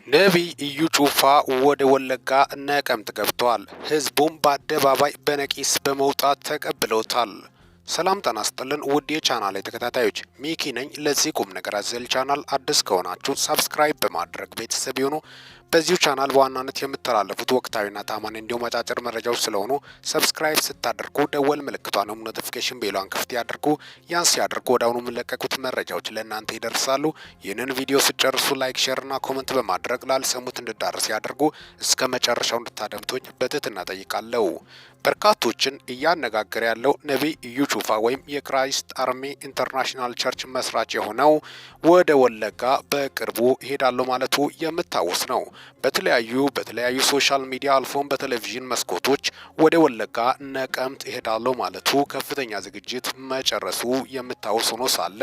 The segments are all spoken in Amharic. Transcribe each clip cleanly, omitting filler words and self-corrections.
ነቢይ ኢዩ ጩፋ ወደ ወለጋ ነቀምት ገብተዋል። ህዝቡም በአደባባይ በነቂስ በመውጣት ተቀብለውታል። ሰላም ጤና ይስጥልን ውድ የቻናሌ ተከታታዮች ሚኪ ነኝ። ለዚህ ቁም ነገር አዘል ቻናል አዲስ ከሆናችሁ ሰብስክራይብ በማድረግ ቤተሰብ ይሁኑ። በዚሁ ቻናል በዋናነት የምተላለፉት ወቅታዊና ታማኝ እንዲሁም አጫጭር መረጃዎች ስለሆኑ ሰብስክራይብ ስታደርጉ ደወል ምልክቷንም ኖቲፊኬሽን ቤሏን ክፍት ያድርጉ። ያን ሲያደርጉ ወዲያውኑ የሚለቀቁት መረጃዎች ለእናንተ ይደርሳሉ። ይህንን ቪዲዮ ስጨርሱ ላይክ፣ ሼርና ኮመንት በማድረግ ላልሰሙት እንድዳረስ ያድርጉ። እስከ መጨረሻው እንድታደምጡኝ በትህትና ጠይቃለሁ። በርካቶችን እያነጋገረ ያለው ነቢይ ኢዩ ጩፋ ወይም የክራይስት አርሚ ኢንተርናሽናል ቸርች መስራች የሆነው ወደ ወለጋ በቅርቡ ይሄዳለሁ ማለቱ የምታወስ ነው። በተለያዩ ሶሻል ሚዲያ አልፎም በቴሌቪዥን መስኮቶች ወደ ወለጋ ነቀምት ይሄዳለሁ ማለቱ ከፍተኛ ዝግጅት መጨረሱ የምታወስ ሆኖ ሳለ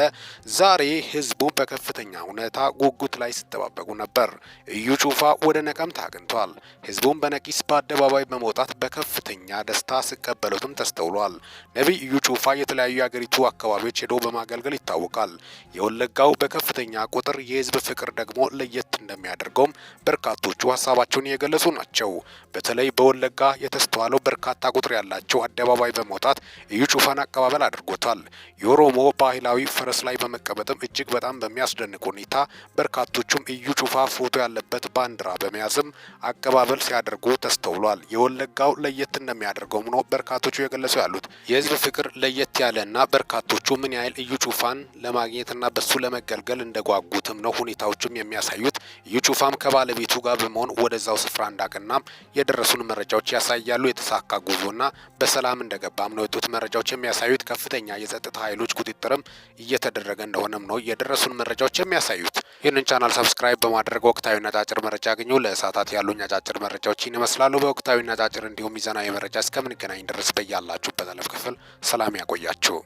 ዛሬ ህዝቡ በከፍተኛ ሁኔታ ጉጉት ላይ ሲጠባበቁ ነበር። ኢዩ ጩፋ ወደ ነቀምት አቅንቷል። ህዝቡም በነቂስ በአደባባይ በመውጣት በከፍተኛ ደስታ ሲቀበሉትም ተስተውሏል። ነቢይ ኢዩ ጩፋ የተለያዩ የአገሪቱ አካባቢዎች ሄዶ በማገልገል ይታወቃል። የወለጋው በከፍተኛ ቁጥር የህዝብ ፍቅር ደግሞ ለየት እንደሚያደርገውም በርካቶቹ ሀሳባቸውን የገለጹ ናቸው። በተለይ በወለጋ የተስተዋለው በርካታ ቁጥር ያላቸው አደባባይ በመውጣት ኢዩ ጩፋን አቀባበል አድርጎታል። የኦሮሞ ባህላዊ ፈረስ ላይ በመቀመጥም እጅግ በጣም በሚያስደንቅ ሁኔታ በርካቶቹም ኢዩ ጩፋ ፎቶ ያለበት ባንዲራ በመያዝም አቀባበል ሲያደርጉ ተስተውሏል። የወለጋው ለየት እንደሚያደርገውም ነው በርካቶቹ የገለጹ ያሉት። የህዝብ ፍቅር ለየት ያለና በርካቶቹ ምን ያህል ኢዩ ጩፋን ለማግኘትና በሱ ለመገልገል እንደጓጉትም ነው ሁኔታዎቹም የሚያሳዩት። ኢዩ ጩፋም ከባለቤቱ ጋር በመሆን ወደዛው ስፍራ እንዳቀናም የደረሱን መረጃዎች ያሳያሉ። የተሳካ ጉዞና በሰላም እንደገባም ነው የወጡት መረጃዎች የሚያሳዩት። ከፍተኛ የጸጥታ ኃይሎች ቁጥጥርም እየተደረገ እንደሆነም ነው የደረሱን መረጃዎች የሚያሳዩት። ይህንን ቻናል ሰብስክራይብ በማድረግ ወቅታዊና አጫጭር መረጃ ያገኙ። ለእሳታት ያሉኝ አጫጭር መረጃዎች ይመስላሉ። በወቅታዊና አጫጭር እንዲሁም ሚዛናዊ መረጃ እስከምንገናኝ ድረስ በያላችሁበት ዓለም ክፍል ሰላም ያቆያችሁ።